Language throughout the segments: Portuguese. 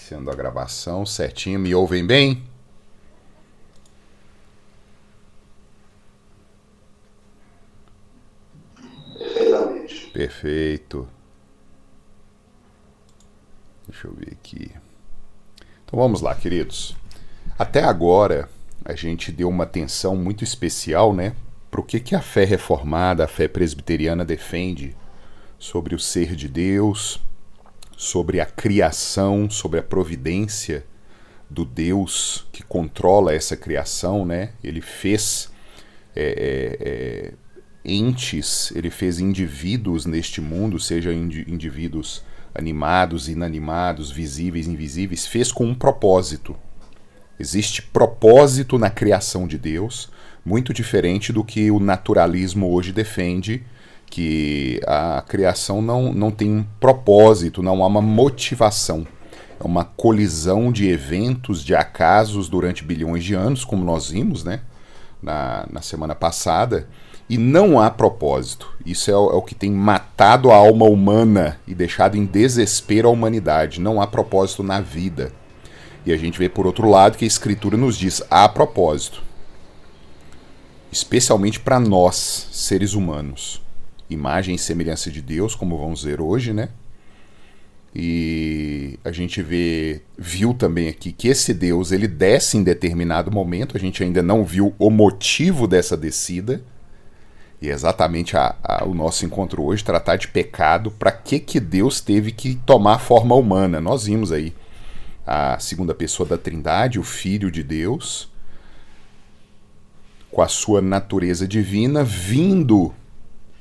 Iniciando a gravação certinho. Me ouvem bem? Perfeitamente. Perfeito. Deixa eu ver aqui. Então vamos lá, queridos. Até agora a gente deu uma atenção muito especial, né, para o que a fé reformada, a fé presbiteriana defende sobre o ser de Deus, sobre a criação, sobre a providência do Deus que controla essa criação, né? Ele fez entes, ele fez indivíduos neste mundo, seja indivíduos animados, inanimados, visíveis, invisíveis, fez com um propósito. Existe propósito na criação de Deus, muito diferente do que o naturalismo hoje defende, que a criação não tem um propósito, não há uma motivação. É uma colisão de eventos, de acasos durante bilhões de anos, como nós vimos, né, na semana passada, e não há propósito. Isso é o que tem matado a alma humana e deixado em desespero a humanidade. Não há propósito na vida. E a gente vê, por outro lado, que a Escritura nos diz: há propósito. Especialmente para nós, seres humanos. Imagem e semelhança de Deus, como vamos ver hoje, né? E a gente viu também aqui que esse Deus, ele desce em determinado momento. A gente ainda não viu o motivo dessa descida. E é exatamente o nosso encontro hoje, tratar de pecado. Para que Deus teve que tomar forma humana? Nós vimos aí a segunda pessoa da Trindade, o Filho de Deus, com a sua natureza divina, vindo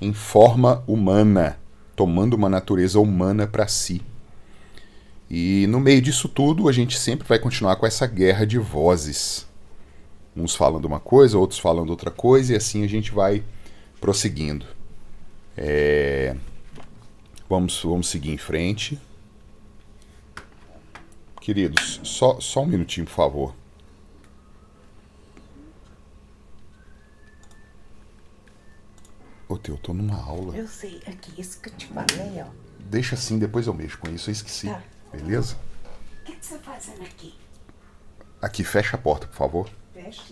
em forma humana, tomando uma natureza humana para si. E no meio disso tudo, a gente sempre vai continuar com essa guerra de vozes. Uns falando uma coisa, outros falando outra coisa, e assim a gente vai prosseguindo. Vamos seguir em frente. Queridos, só um minutinho, por favor. Ô, Teu, eu tô numa aula. Eu sei, aqui, isso que eu te falei, ó. Deixa assim, depois eu mexo com isso, eu esqueci. Tá. Beleza? O que você tá fazendo aqui? Aqui, fecha a porta, por favor. Fecha.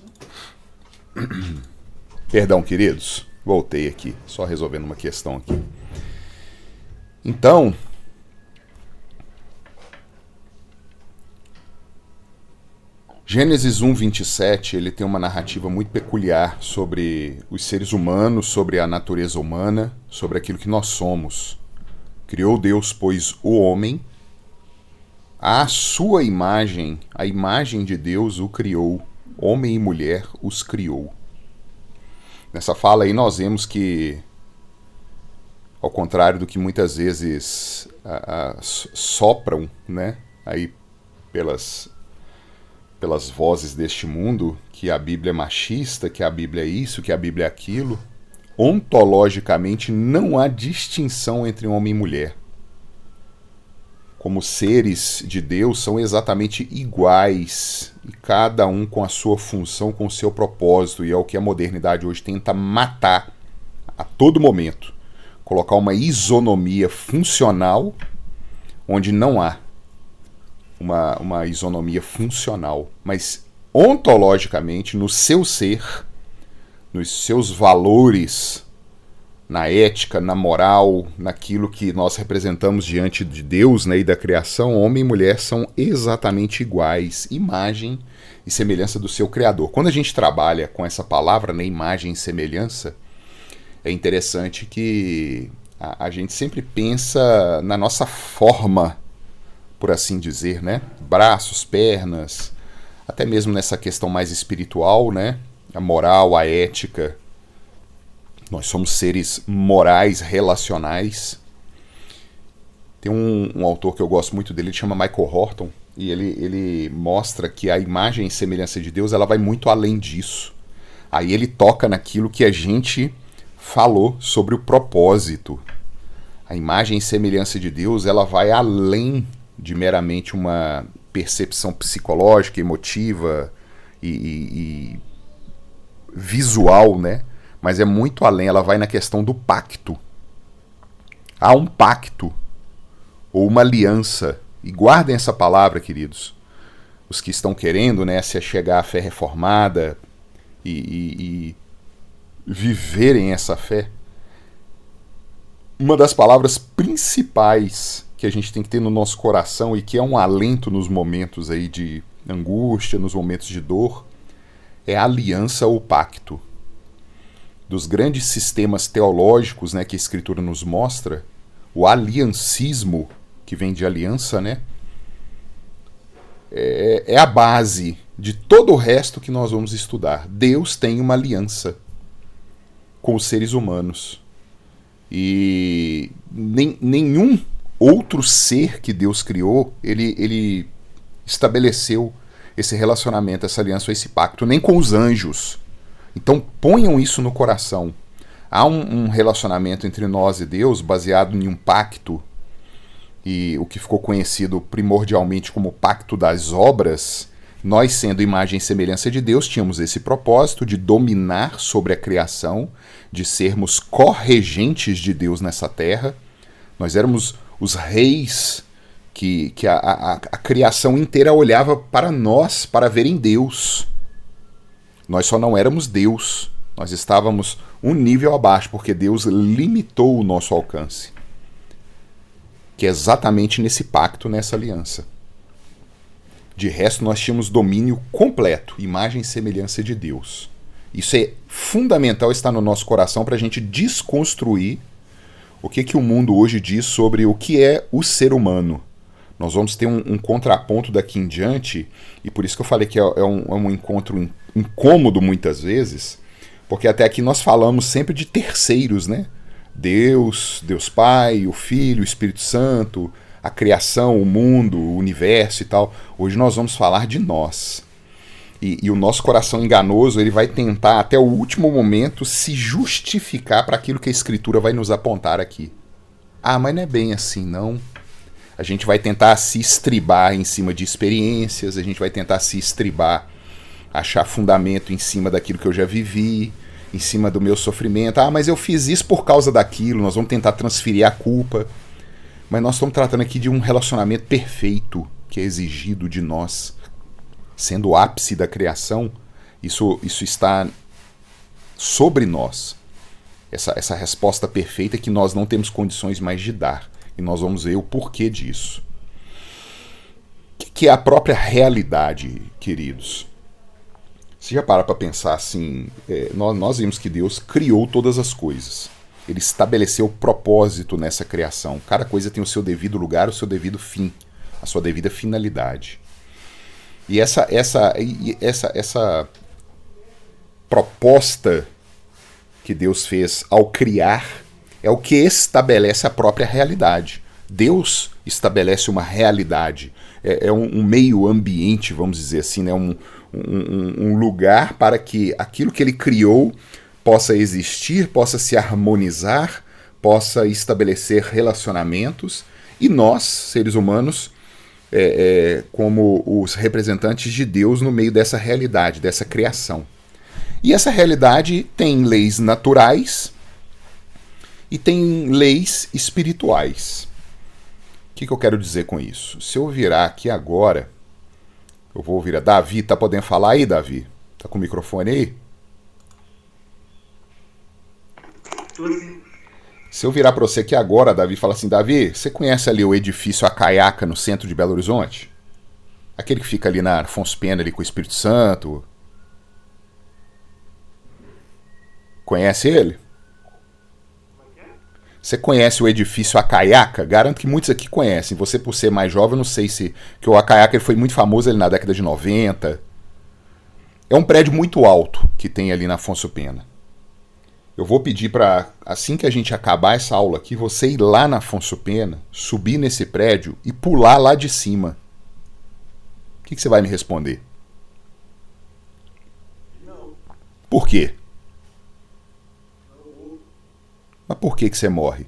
Perdão, queridos. Voltei aqui, só resolvendo uma questão aqui. Então, Gênesis 1:27, ele tem uma narrativa muito peculiar sobre os seres humanos, sobre a natureza humana, sobre aquilo que nós somos. Criou Deus, pois, o homem, à sua imagem, a imagem de Deus o criou, homem e mulher os criou. Nessa fala aí nós vemos que, ao contrário do que muitas vezes sopram, né, aí pelas vozes deste mundo, que a Bíblia é machista, que a Bíblia é isso, que a Bíblia é aquilo, ontologicamente não há distinção entre homem e mulher. Como seres de Deus são exatamente iguais, e cada um com a sua função, com o seu propósito, e é o que a modernidade hoje tenta matar a todo momento. Colocar uma isonomia funcional onde não há uma isonomia funcional, mas ontologicamente, no seu ser, nos seus valores, na ética, na moral, naquilo que nós representamos diante de Deus, né, e da criação, homem e mulher são exatamente iguais, imagem e semelhança do seu Criador. Quando a gente trabalha com essa palavra, né, imagem e semelhança, é interessante que a gente sempre pensa na nossa forma, por assim dizer, né? Braços, pernas, até mesmo nessa questão mais espiritual, né? A moral, a ética. Nós somos seres morais, relacionais. Tem um autor que eu gosto muito dele, ele chama Michael Horton, e ele mostra que a imagem e semelhança de Deus, ela vai muito além disso. Aí ele toca naquilo que a gente falou sobre o propósito. A imagem e semelhança de Deus, ela vai além de meramente uma percepção psicológica, emotiva e visual, né? Mas é muito além, ela vai na questão do pacto. Há um pacto ou uma aliança E guardem essa palavra, queridos. Os que estão querendo, né, se chegar à fé reformada e viverem essa fé. Uma das palavras principais que a gente tem que ter no nosso coração e que é um alento nos momentos aí de angústia, nos momentos de dor, é a aliança ou pacto. Dos grandes sistemas teológicos, né, que a Escritura nos mostra, o aliancismo, que vem de aliança, né, é a base de todo o resto que nós vamos estudar. Deus tem uma aliança com os seres humanos. E nenhum outro ser que Deus criou, ele estabeleceu esse relacionamento, essa aliança, esse pacto, nem com os anjos. Então ponham isso no coração. Há um relacionamento entre nós e Deus baseado em um pacto, e o que ficou conhecido primordialmente como pacto das obras. Nós, sendo imagem e semelhança de Deus, tínhamos esse propósito de dominar sobre a criação, de sermos corregentes de Deus nessa terra. Nós éramos os reis que a criação inteira olhava para nós, para ver em Deus. Nós só não éramos Deus. Nós estávamos um nível abaixo, porque Deus limitou o nosso alcance. Que é exatamente nesse pacto, nessa aliança. De resto, nós tínhamos domínio completo, imagem e semelhança de Deus. Isso é fundamental estar no nosso coração para a gente desconstruir o que o mundo hoje diz sobre o que é o ser humano. Nós vamos ter um contraponto daqui em diante, e por isso que eu falei que é um encontro incômodo muitas vezes, porque até aqui nós falamos sempre de terceiros, né? Deus Pai, o Filho, o Espírito Santo, a criação, o mundo, o universo e tal. Hoje nós vamos falar de nós. E o nosso coração enganoso, ele vai tentar até o último momento se justificar para aquilo que a Escritura vai nos apontar aqui. Ah, mas não é bem assim, não. A gente vai tentar se estribar em cima de experiências, a gente vai tentar se estribar, achar fundamento em cima daquilo que eu já vivi, em cima do meu sofrimento. Ah, mas eu fiz isso por causa daquilo, nós vamos tentar transferir a culpa. Mas nós estamos tratando aqui de um relacionamento perfeito que é exigido de nós. Sendo o ápice da criação, isso está sobre nós. Essa resposta perfeita que nós não temos condições mais de dar. E nós vamos ver o porquê disso. O que é a própria realidade, queridos? Você já para pensar assim, nós vimos que Deus criou todas as coisas. Ele estabeleceu propósito nessa criação. Cada coisa tem o seu devido lugar, o seu devido fim, a sua devida finalidade. E essa proposta que Deus fez ao criar é o que estabelece a própria realidade. Deus estabelece uma realidade, é um meio ambiente, vamos dizer assim, né? Um lugar para que aquilo que ele criou possa existir, possa se harmonizar, possa estabelecer relacionamentos, e nós, seres humanos, como os representantes de Deus no meio dessa realidade, dessa criação. E essa realidade tem leis naturais e tem leis espirituais. O que eu quero dizer com isso? Se eu virar aqui agora, eu vou virar. Davi, tá podendo falar aí, Davi? Tá com o microfone aí? Se eu virar para você aqui agora, Davi, e falar assim, Davi, você conhece ali o edifício Acaiaca no centro de Belo Horizonte? Aquele que fica ali na Afonso Pena, ali com o Espírito Santo. Conhece ele? Você conhece o edifício Acaiaca? Garanto que muitos aqui conhecem. Você, por ser mais jovem, eu não sei se... que o Acaiaca ele foi muito famoso ali na década de 90. É um prédio muito alto que tem ali na Afonso Pena. Eu vou pedir para, assim que a gente acabar essa aula aqui, você ir lá na Afonso Pena, subir nesse prédio e pular lá de cima. O que você vai me responder? Não. Por quê? Mas por que você morre?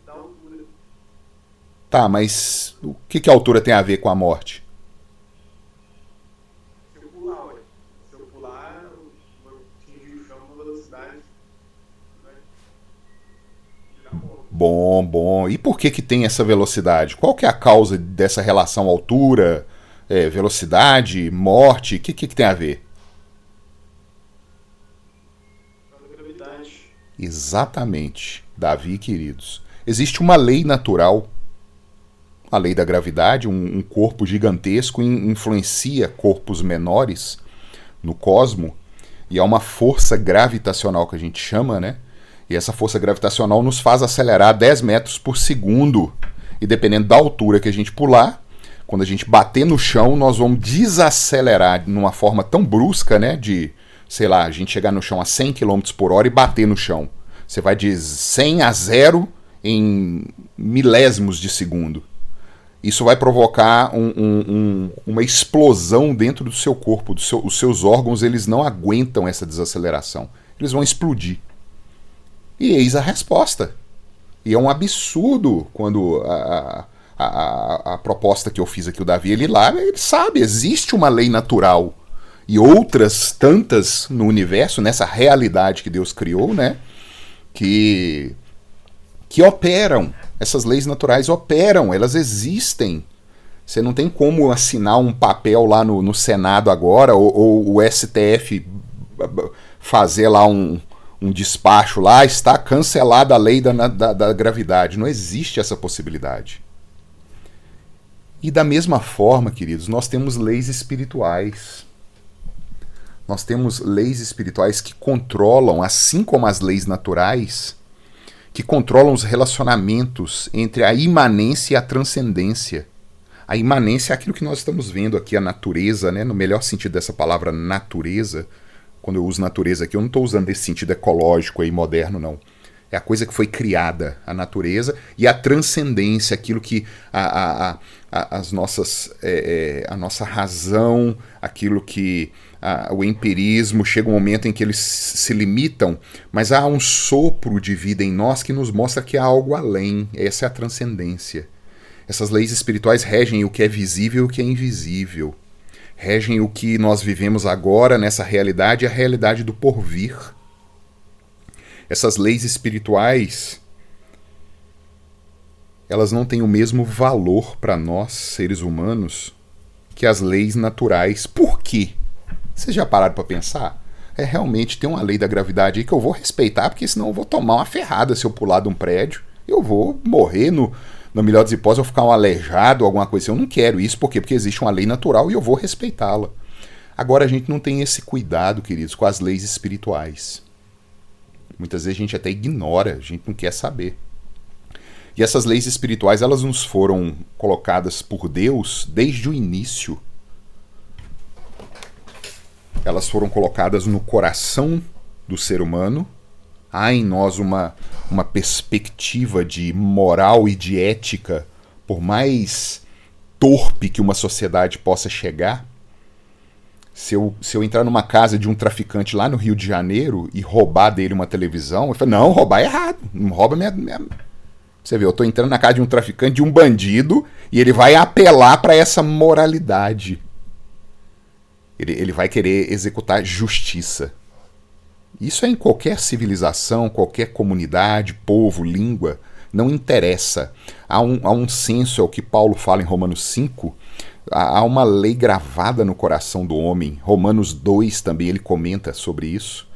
Da altura. Tá, mas o que a altura tem a ver com a morte? Se eu pular, olha. Se eu pular, eu vou atingir o chão numa velocidade. Né? Já morro. Bom, bom. E por que tem essa velocidade? Qual que é a causa dessa relação altura, velocidade, morte? O que tem a ver? A gravidade. Exatamente, Davi, queridos. Existe uma lei natural, a lei da gravidade, um corpo gigantesco influencia corpos menores no cosmo, e há uma força gravitacional que a gente chama, né? E essa força gravitacional nos faz acelerar 10 metros por segundo. E dependendo da altura que a gente pular, quando a gente bater no chão, nós vamos desacelerar numa forma tão brusca, né? De, sei lá, a gente chegar no chão a 100 km por hora e bater no chão. Você vai de 100 a 0 em milésimos de segundo. Isso vai provocar uma explosão dentro do seu corpo. Os seus órgãos, eles não aguentam essa desaceleração. Eles vão explodir. E eis a resposta. E é um absurdo quando a proposta que eu fiz aqui, o Davi, ele sabe, existe uma lei natural. E outras tantas no universo, nessa realidade que Deus criou, né? Que operam. Essas leis naturais operam, elas existem. Você não tem como assinar um papel lá no Senado agora, ou o STF fazer lá um despacho lá, está cancelada a lei da gravidade. Não existe essa possibilidade. E da mesma forma, queridos, nós temos leis espirituais. Nós temos leis espirituais que controlam, assim como as leis naturais, que controlam os relacionamentos entre a imanência e a transcendência. A imanência é aquilo que nós estamos vendo aqui, a natureza, né? No melhor sentido dessa palavra natureza. Quando eu uso natureza aqui, eu não estou usando esse sentido ecológico aí, moderno, não. É a coisa que foi criada, a natureza, e a transcendência, aquilo que a nossa razão, aquilo que o empirismo, chega um momento em que eles se limitam, mas há um sopro de vida em nós que nos mostra que há algo além. Essa é a transcendência. Essas leis espirituais regem o que é visível e o que é invisível. Regem o que nós vivemos agora nessa realidade e a realidade do porvir. Essas leis espirituais, elas não têm o mesmo valor para nós, seres humanos, que as leis naturais. Por quê? Vocês já pararam para pensar? Realmente tem uma lei da gravidade aí que eu vou respeitar, porque senão eu vou tomar uma ferrada se eu pular de um prédio. Eu vou morrer na melhor das hipóteses, eu vou ficar um aleijado, alguma coisa assim. Eu não quero isso, por quê? Porque existe uma lei natural e eu vou respeitá-la. Agora a gente não tem esse cuidado, queridos, com as leis espirituais. Muitas vezes a gente até ignora, a gente não quer saber. E essas leis espirituais, elas nos foram colocadas por Deus desde o início. Elas foram colocadas no coração do ser humano. Há em nós uma perspectiva de moral e de ética, por mais torpe que uma sociedade possa chegar. Se eu entrar numa casa de um traficante lá no Rio de Janeiro e roubar dele uma televisão, eu falo, não, roubar é errado. Não rouba minha... Você vê, eu estou entrando na casa de um traficante, de um bandido, e ele vai apelar para essa moralidade. Ele vai querer executar justiça. Isso é em qualquer civilização, qualquer comunidade, povo, língua, não interessa. Há um senso, é o que Paulo fala em Romanos 5, há uma lei gravada no coração do homem. Romanos 2 também ele comenta sobre isso.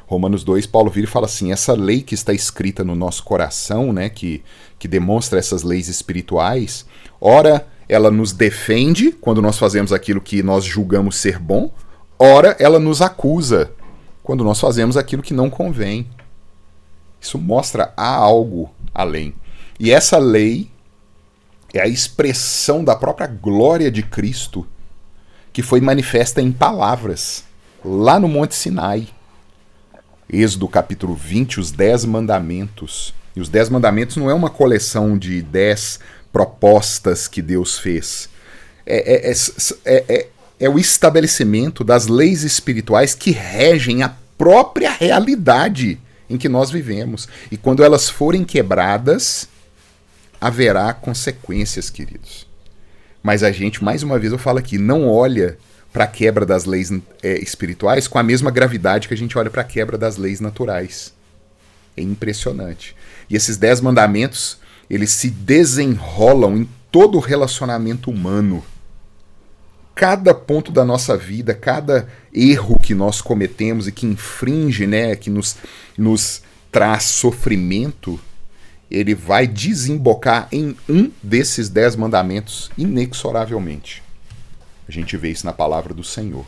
Romanos 2, Paulo vira e fala assim, essa lei que está escrita no nosso coração, né, que demonstra essas leis espirituais, ora ela nos defende quando nós fazemos aquilo que nós julgamos ser bom, ora ela nos acusa quando nós fazemos aquilo que não convém. Isso mostra há algo além. E essa lei é a expressão da própria glória de Cristo que foi manifesta em palavras lá no Monte Sinai. Êxodo capítulo 20, os 10 mandamentos. E os 10 mandamentos não é uma coleção de 10 propostas que Deus fez. É o estabelecimento das leis espirituais que regem a própria realidade em que nós vivemos. E quando elas forem quebradas, haverá consequências, queridos. Mas a gente, mais uma vez eu falo aqui, não olha para a quebra das leis espirituais com a mesma gravidade que a gente olha para a quebra das leis naturais. É impressionante. E esses 10 mandamentos, eles se desenrolam em todo o relacionamento humano. Cada ponto da nossa vida, cada erro que nós cometemos e que infringe, né, que nos traz sofrimento, ele vai desembocar em um desses 10 mandamentos inexoravelmente. A gente vê isso na palavra do Senhor.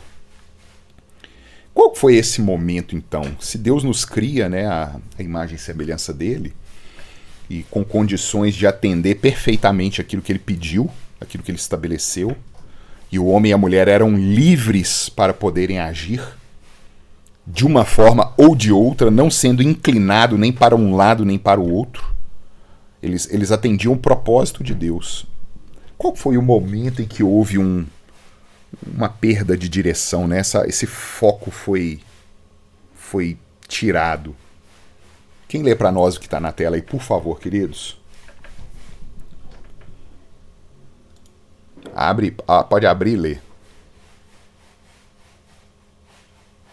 Qual foi esse momento, então? Se Deus nos cria, né, a imagem e semelhança dele, e com condições de atender perfeitamente aquilo que ele pediu, aquilo que ele estabeleceu, e o homem e a mulher eram livres para poderem agir de uma forma ou de outra, não sendo inclinado nem para um lado nem para o outro. Eles atendiam o propósito de Deus. Qual foi o momento em que houve uma perda de direção, né? Esse foco foi tirado? Quem lê para nós o que está na tela aí, por favor, queridos? Pode abrir e ler.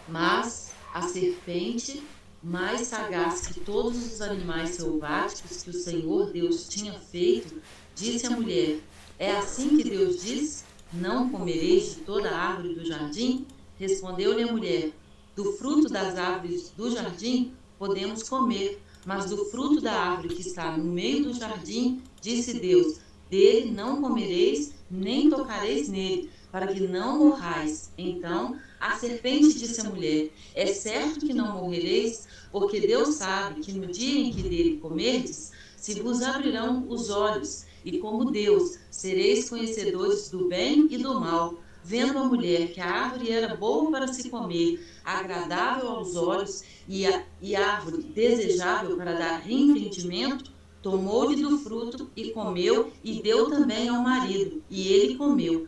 Mas a serpente, mais sagaz que todos os animais selváticos que o Senhor Deus tinha feito, disse à mulher: é assim que Deus diz? Não comereis de toda a árvore do jardim? Respondeu-lhe a mulher: do fruto das árvores do jardim podemos comer, mas do fruto da árvore que está no meio do jardim, disse Deus: dele não comereis, nem tocareis nele, para que não morrais. Então a serpente disse à mulher: é certo que não morrereis, porque Deus sabe que no dia em que dele comerdes, se vos abrirão os olhos, e como Deus, sereis conhecedores do bem e do mal. Vendo a mulher que a árvore era boa para se comer, agradável aos olhos, e árvore desejável para dar entendimento, tomou-lhe do fruto e comeu, e deu também ao marido, e ele comeu.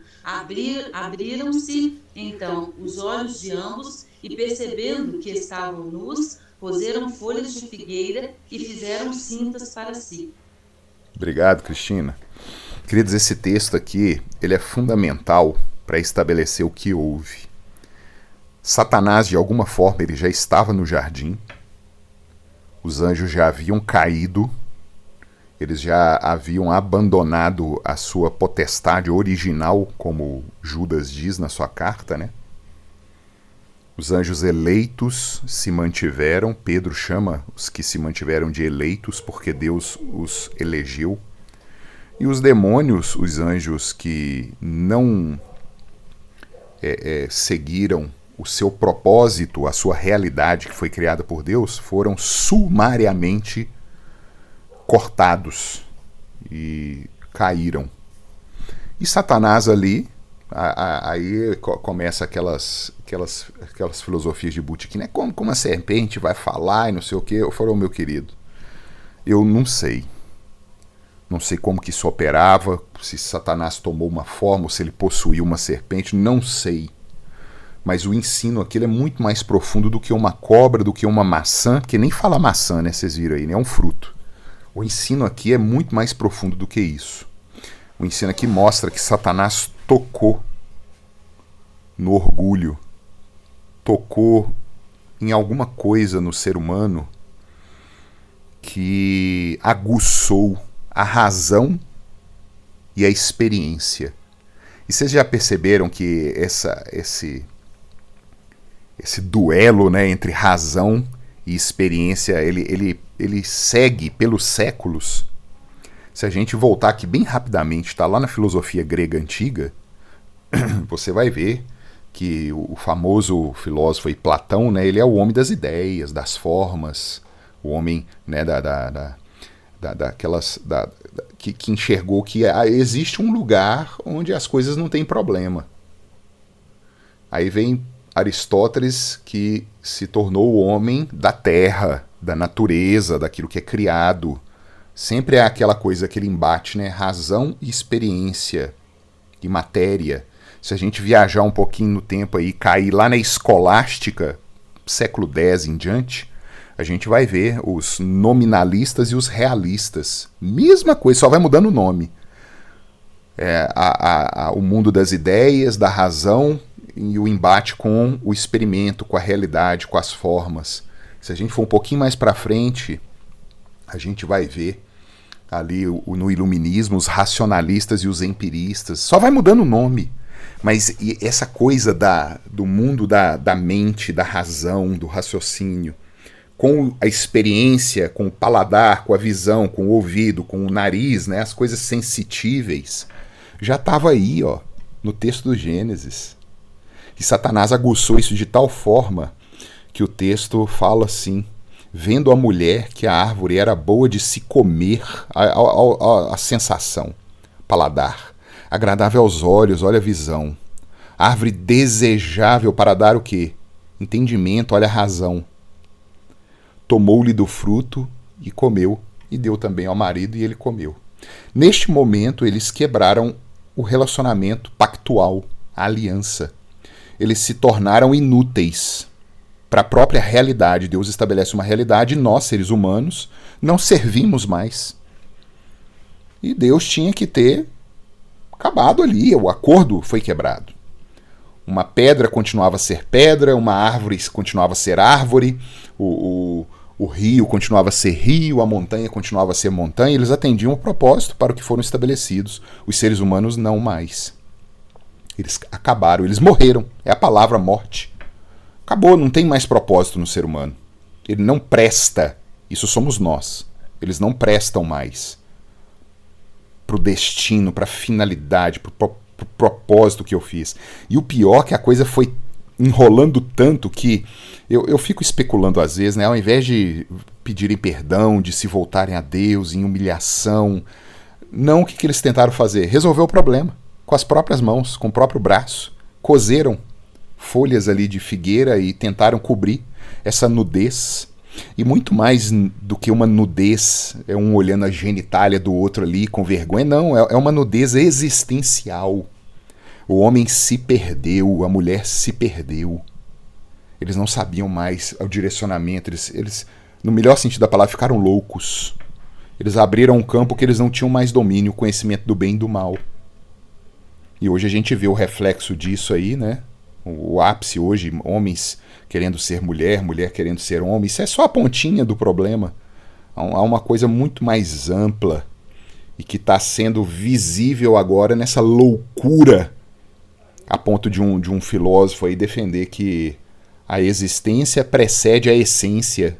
Abriram-se então os olhos de ambos, e percebendo que estavam nus, coseram folhas de figueira e fizeram cintas para si. Obrigado, Cristina. Queridos, esse texto aqui, ele é fundamental para estabelecer o que houve. Satanás, de alguma forma, ele já estava no jardim. Os anjos já haviam caído. Eles já haviam abandonado a sua potestade original, como Judas diz na sua carta, né? Os anjos eleitos se mantiveram. Pedro chama os que se mantiveram de eleitos porque Deus os elegeu. E os demônios, os anjos que não seguiram o seu propósito, a sua realidade que foi criada por Deus, foram sumariamente cortados e caíram. E Satanás ali, aí começa aquelas filosofias de Bootkin, né? Como a serpente vai falar e não sei o quê. Eu falei, meu querido, eu não sei. Não sei como que isso operava, se Satanás tomou uma forma, ou se ele possuiu uma serpente, não sei. Mas o ensino aqui é muito mais profundo do que uma cobra, do que uma maçã, que nem fala maçã, né? Vocês viram aí, né? É um fruto. O ensino aqui é muito mais profundo do que isso. O ensino aqui mostra que Satanás tocou no orgulho, tocou em alguma coisa no ser humano que aguçou a razão e a experiência. E vocês já perceberam que esse duelo, né, entre razão e experiência, ele segue pelos séculos? Se a gente voltar aqui bem rapidamente, está lá na filosofia grega antiga, você vai ver que o famoso filósofo Platão, né, ele é o homem das ideias, das formas, o homem, né, que enxergou que existe um lugar onde as coisas não têm problema. Aí vem Aristóteles, que se tornou o homem da terra, da natureza, daquilo que é criado. Sempre é aquela coisa, aquele embate, né? Razão e experiência e matéria. Se a gente viajar um pouquinho no tempo aí, cair lá na escolástica, século X em diante, a gente vai ver os nominalistas e os realistas. Mesma coisa, só vai mudando o nome. O mundo das ideias, da razão e o embate com o experimento, com a realidade, com as formas. Se a gente for um pouquinho mais para frente, a gente vai ver ali no iluminismo os racionalistas e os empiristas. Só vai mudando o nome, mas essa coisa do mundo da mente, da razão, do raciocínio, com a experiência, com o paladar, com a visão, com o ouvido, com o nariz, né, as coisas sensitíveis, já estava aí, ó, no texto do Gênesis. E Satanás aguçou isso de tal forma que o texto fala assim: vendo a mulher que a árvore era boa de se comer, a sensação, paladar, agradável aos olhos, olha a visão, árvore desejável para dar o quê? Entendimento, olha a razão. Tomou-lhe do fruto e comeu, e deu também ao marido e ele comeu. Neste momento eles quebraram o relacionamento pactual, a aliança. Eles se tornaram inúteis para a própria realidade. Deus estabelece uma realidade e nós, seres humanos, não servimos mais. E Deus tinha que ter acabado ali, o acordo foi quebrado. Uma pedra continuava a ser pedra, uma árvore continuava a ser árvore, o rio continuava a ser rio, a montanha continuava a ser montanha. Eles atendiam o propósito para o que foram estabelecidos. Os seres humanos não mais. Eles acabaram, eles morreram. É a palavra morte. Acabou, não tem mais propósito no ser humano. Ele não presta. Isso somos nós. Eles não prestam mais para o destino, para a finalidade, para o propósito que eu fiz. E o pior é que a coisa foi enrolando tanto que eu fico especulando às vezes, né? Ao invés de pedirem perdão, de se voltarem a Deus em humilhação, não, o que eles tentaram fazer? Resolver o problema com as próprias mãos, com o próprio braço. Cozeram folhas ali de figueira e tentaram cobrir essa nudez. E muito mais do que uma nudez, é um olhando a genitália do outro ali com vergonha, não, é uma nudez existencial. O homem se perdeu, a mulher se perdeu. Eles não sabiam mais o direcionamento, eles, no melhor sentido da palavra, ficaram loucos. Eles abriram um campo que eles não tinham mais domínio, o conhecimento do bem e do mal. E hoje a gente vê o reflexo disso aí, né? O ápice hoje, homens querendo ser mulher, mulher querendo ser homem. Isso é só a pontinha do problema. Há uma coisa muito mais ampla e que está sendo visível agora nessa loucura, a ponto de um filósofo aí defender que a existência precede a essência.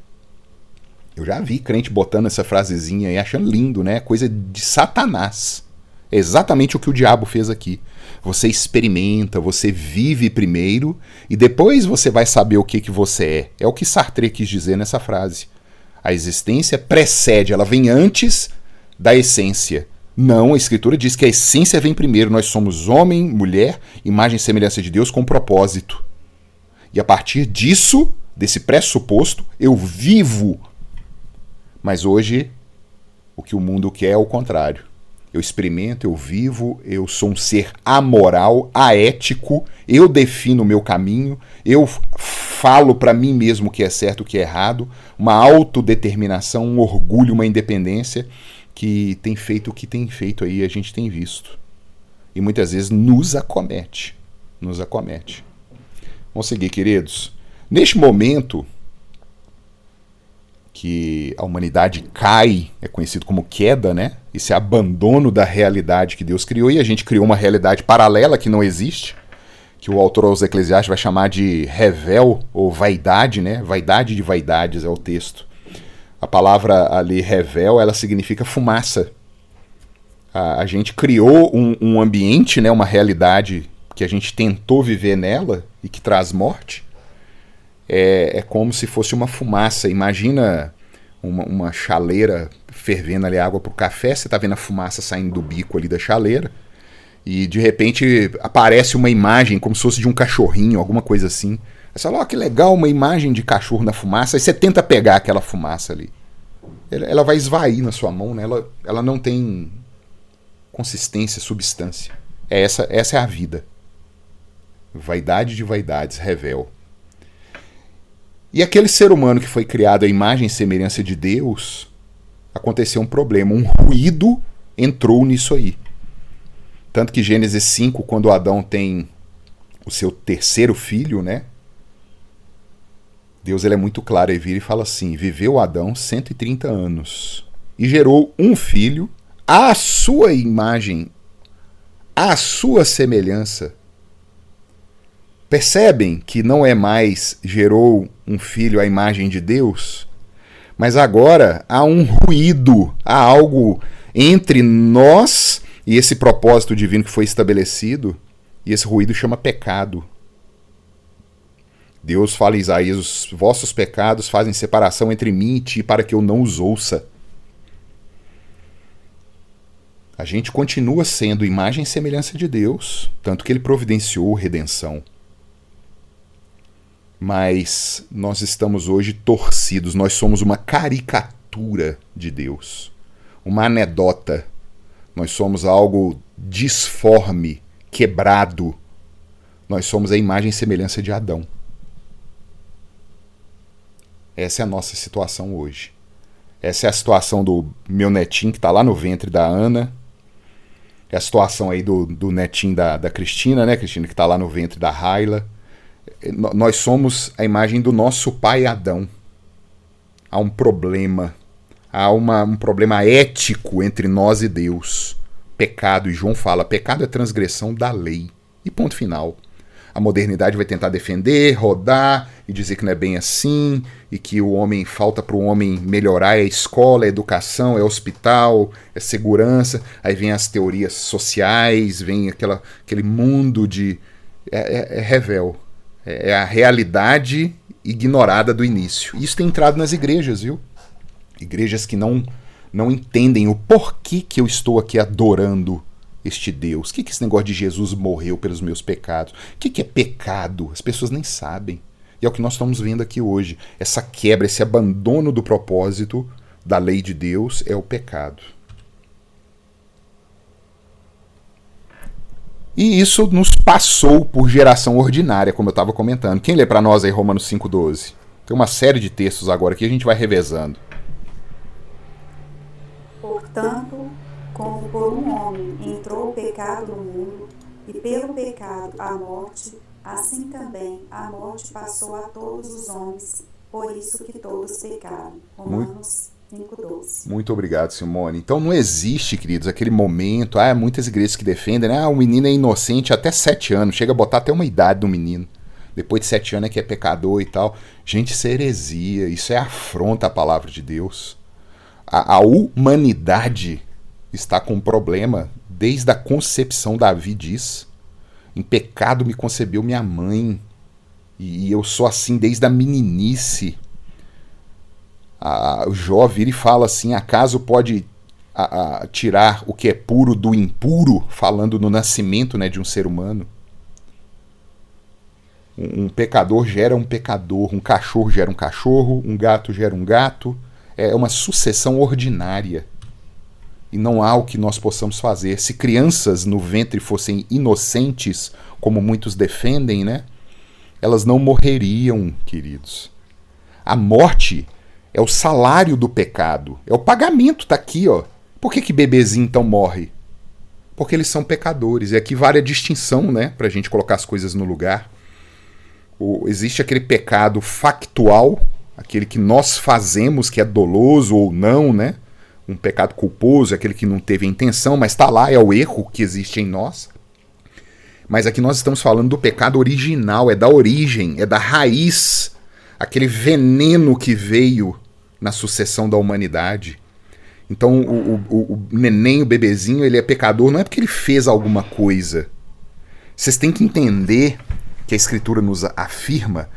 Eu já vi crente botando essa frasezinha aí, achando lindo, né? Coisa de Satanás. É exatamente o que o diabo fez aqui. Você experimenta, você vive primeiro e depois você vai saber o que você é. É o que Sartre quis dizer nessa frase. A existência precede, ela vem antes da essência. Não, a Escritura diz que a essência vem primeiro. Nós somos homem, mulher, imagem e semelhança de Deus com propósito. E a partir disso, desse pressuposto, eu vivo. Mas hoje, o que o mundo quer é o contrário. Eu experimento, eu vivo, eu sou um ser amoral, aético, eu defino o meu caminho, eu falo para mim mesmo o que é certo, o que é errado, uma autodeterminação, um orgulho, uma independência que tem feito o que tem feito aí, a gente tem visto. E muitas vezes nos acomete. Nos acomete. Vamos seguir, queridos. Neste momento que a humanidade cai, é conhecido como queda, né? Esse abandono da realidade que Deus criou, e a gente criou uma realidade paralela que não existe, que o autor aos Eclesiastes vai chamar de revel, ou vaidade, né? Vaidade de vaidades é o texto. A palavra ali, revel, ela significa fumaça. A gente criou um ambiente, né? Uma realidade que a gente tentou viver nela e que traz morte. É como se fosse uma fumaça. Imagina uma chaleira fervendo ali água para o café, você está vendo a fumaça saindo do bico ali da chaleira, e de repente aparece uma imagem como se fosse de um cachorrinho, alguma coisa assim. Você fala, que legal, uma imagem de cachorro na fumaça, aí você tenta pegar aquela fumaça ali. Ela vai esvair na sua mão, né? Ela não tem consistência, substância. Essa é a vida. Vaidade de vaidades, revel. E aquele ser humano que foi criado à imagem e semelhança de Deus, aconteceu um problema, um ruído entrou nisso aí. Tanto que Gênesis 5, quando Adão tem o seu terceiro filho, né? Deus ele é muito claro, ele vira e fala assim: viveu Adão 130 anos e gerou um filho à sua imagem, à sua semelhança. Percebem que não é mais gerou um filho à imagem de Deus, mas agora há um ruído, há algo entre nós e esse propósito divino que foi estabelecido, e esse ruído chama pecado. Deus fala em Isaías: os vossos pecados fazem separação entre mim e ti, para que eu não os ouça. A gente continua sendo imagem e semelhança de Deus, tanto que ele providenciou redenção. Mas nós estamos hoje torcidos, nós somos uma caricatura de Deus, uma anedota. Nós somos algo disforme, quebrado. Nós somos a imagem e semelhança de Adão. Essa é a nossa situação hoje. Essa é a situação do meu netinho que está lá no ventre da Ana. É a situação aí do netinho da Cristina, né? Cristina que está lá no ventre da Raila. Nós somos a imagem do nosso pai Adão. Há um problema. Há um problema ético entre nós e Deus. Pecado, e João fala, pecado é transgressão da lei. E ponto final. A modernidade vai tentar defender, rodar e dizer que não é bem assim, e que o homem, falta para o homem melhorar é a escola, é a educação, é o hospital, é segurança. Aí vem as teorias sociais, vem aquele mundo de... É revel. É a realidade ignorada do início. Isso tem entrado nas igrejas, viu? Igrejas que não entendem o porquê que eu estou aqui adorando este Deus. O que esse negócio de Jesus morreu pelos meus pecados? O que é pecado? As pessoas nem sabem. E é o que nós estamos vendo aqui hoje. Essa quebra, esse abandono do propósito da lei de Deus é o pecado. E isso nos passou por geração ordinária, como eu estava comentando. Quem lê para nós aí Romanos 5,12? Tem uma série de textos agora que a gente vai revezando. Portanto, como por um homem entrou o pecado no mundo, e pelo pecado a morte, assim também a morte passou a todos os homens, por isso que todos pecaram. Romanos 5,12. Muito obrigado, Simone. Então não existe, queridos, aquele momento, muitas igrejas que defendem, né? O menino é inocente até 7 anos, chega a botar até uma idade do menino. Depois de 7 anos é que é pecador e tal. Gente, isso é heresia, isso é afronta à palavra de Deus. A humanidade está com um problema desde a concepção. Davi diz: em pecado me concebeu minha mãe, e eu sou assim desde a meninice. O Jó vira e fala assim: acaso pode tirar o que é puro do impuro, falando no nascimento, né, de um ser humano. Um pecador gera um pecador, um cachorro gera um cachorro, um gato gera um gato. É uma sucessão ordinária. E não há o que nós possamos fazer. Se crianças no ventre fossem inocentes, como muitos defendem, né? Elas não morreriam, queridos. A morte é o salário do pecado. É o pagamento, tá aqui, ó. Por que bebezinho então morre? Porque eles são pecadores. E aqui vale a distinção, né? Pra gente colocar as coisas no lugar. Existe aquele pecado factual, aquele que nós fazemos, que é doloso ou não, né? Um pecado culposo, aquele que não teve a intenção, mas está lá, é o erro que existe em nós. Mas aqui nós estamos falando do pecado original, é da origem, é da raiz, aquele veneno que veio na sucessão da humanidade. Então o neném, o bebezinho, ele é pecador não é porque ele fez alguma coisa. Vocês têm que entender que a Escritura nos afirma: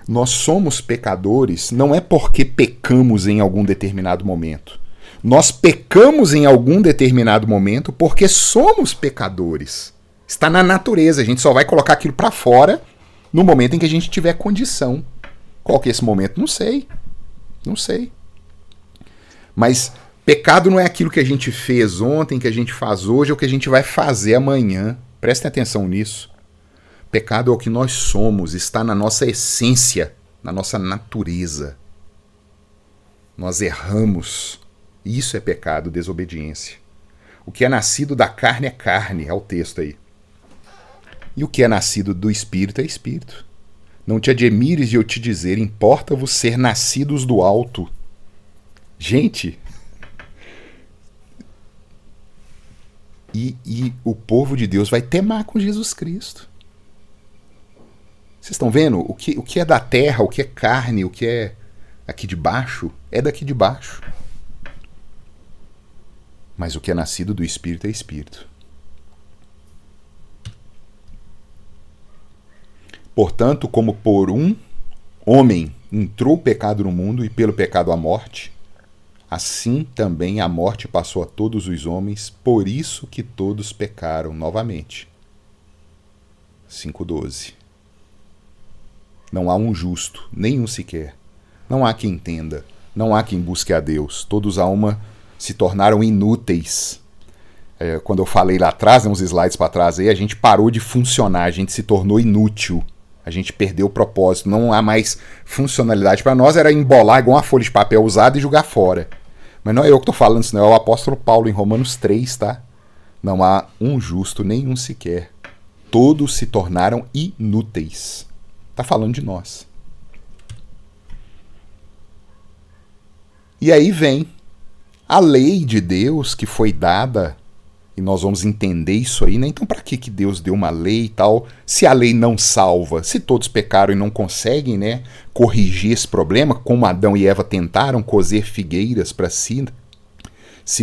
nós somos pecadores não é porque pecamos em algum determinado momento. Nós pecamos em algum determinado momento porque somos pecadores. Está na natureza, a gente só vai colocar aquilo para fora no momento em que a gente tiver condição. Qual que é esse momento? Não sei. Não sei. Mas pecado não é aquilo que a gente fez ontem, que a gente faz hoje ou que a gente vai fazer amanhã. Prestem atenção nisso. Pecado é o que nós somos, está na nossa essência, na nossa natureza. Nós erramos. Isso é pecado, desobediência. O que é nascido da carne, é o texto aí. E o que é nascido do espírito é espírito. Não te admires de eu te dizer, importa-vos ser nascidos do alto. Gente, e o povo de Deus vai temar com Jesus Cristo. Vocês estão vendo? O que é da terra, o que é carne, o que é aqui de baixo, é daqui de baixo. Mas o que é nascido do Espírito é Espírito. Portanto, como por um homem entrou o pecado no mundo e pelo pecado a morte, assim também a morte passou a todos os homens, por isso que todos pecaram novamente. 5:12. Não há um justo, nenhum sequer. Não há quem entenda, não há quem busque a Deus. Todos a uma se tornaram inúteis. Quando eu falei lá atrás, uns slides para trás, aí, a gente parou de funcionar, a gente se tornou inútil. A gente perdeu o propósito, não há mais funcionalidade. Para nós era embolar igual uma folha de papel usada e jogar fora. Mas não é eu que estou falando isso, não. É o apóstolo Paulo em Romanos 3, tá? Não há um justo, nenhum sequer. Todos se tornaram inúteis. Está falando de nós. E aí vem a lei de Deus que foi dada, e nós vamos entender isso aí, né? Então para que Deus deu uma lei e tal, se a lei não salva, se todos pecaram e não conseguem, né, corrigir esse problema, como Adão e Eva tentaram cozer figueiras para se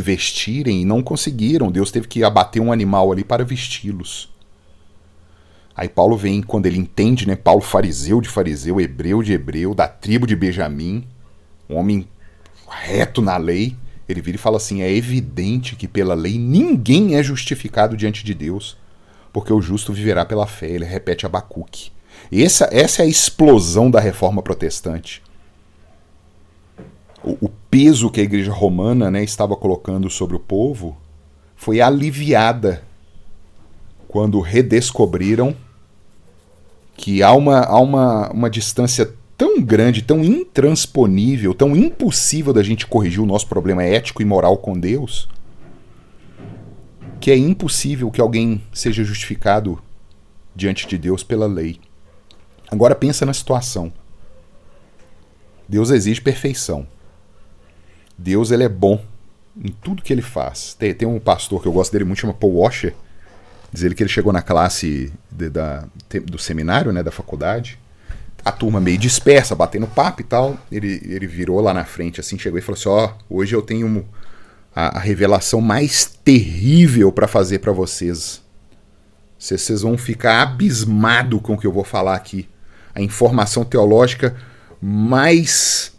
vestirem e não conseguiram, Deus teve que abater um animal ali para vesti-los. Aí Paulo vem, quando ele entende, né, Paulo fariseu de fariseu, hebreu de hebreu, da tribo de Benjamim, um homem reto na lei, ele vira e fala assim, é evidente que pela lei ninguém é justificado diante de Deus, porque o justo viverá pela fé. Ele repete Abacuque. Essa é a explosão da reforma protestante. O peso que a igreja romana, né, estava colocando sobre o povo foi aliviada quando redescobriram que há uma distância tão grande, tão intransponível, tão impossível da gente corrigir o nosso problema ético e moral com Deus, que é impossível que alguém seja justificado diante de Deus pela lei. Agora pensa na situação. Deus exige perfeição. Deus, ele é bom em tudo que ele faz. Tem um pastor que eu gosto dele muito, chama Paul Washer. Diz ele que ele chegou na classe do seminário, né, da faculdade, a turma meio dispersa, batendo papo e tal, ele virou lá na frente, assim, chegou e falou assim, hoje eu tenho a revelação mais terrível para fazer para vocês. Vocês vão ficar abismados com o que eu vou falar aqui. A informação teológica mais,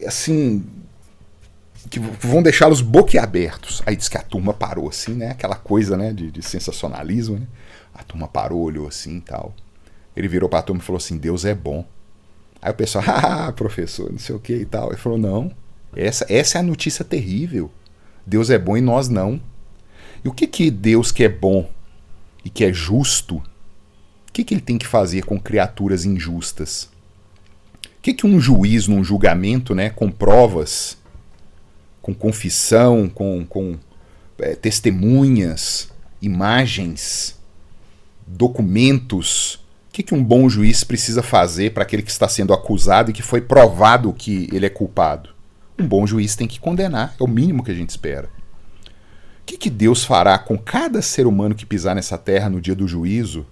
assim, que vão deixá-los boquiabertos. Aí diz que a turma parou assim, né, aquela coisa, né, de sensacionalismo, né? A turma parou, olhou assim e tal. Ele virou para a turma e falou assim, Deus é bom. Aí o pessoal, professor, não sei o que e tal. Ele falou, não, essa é a notícia terrível. Deus é bom e nós não. E o que Deus que é bom e que é justo, o que ele tem que fazer com criaturas injustas? O que um juiz num julgamento, né, com provas, com confissão, com testemunhas, imagens, documentos, o que um bom juiz precisa fazer para aquele que está sendo acusado e que foi provado que ele é culpado? Um bom juiz tem que condenar, é o mínimo que a gente espera. O que Deus fará com cada ser humano que pisar nessa terra no dia do juízo,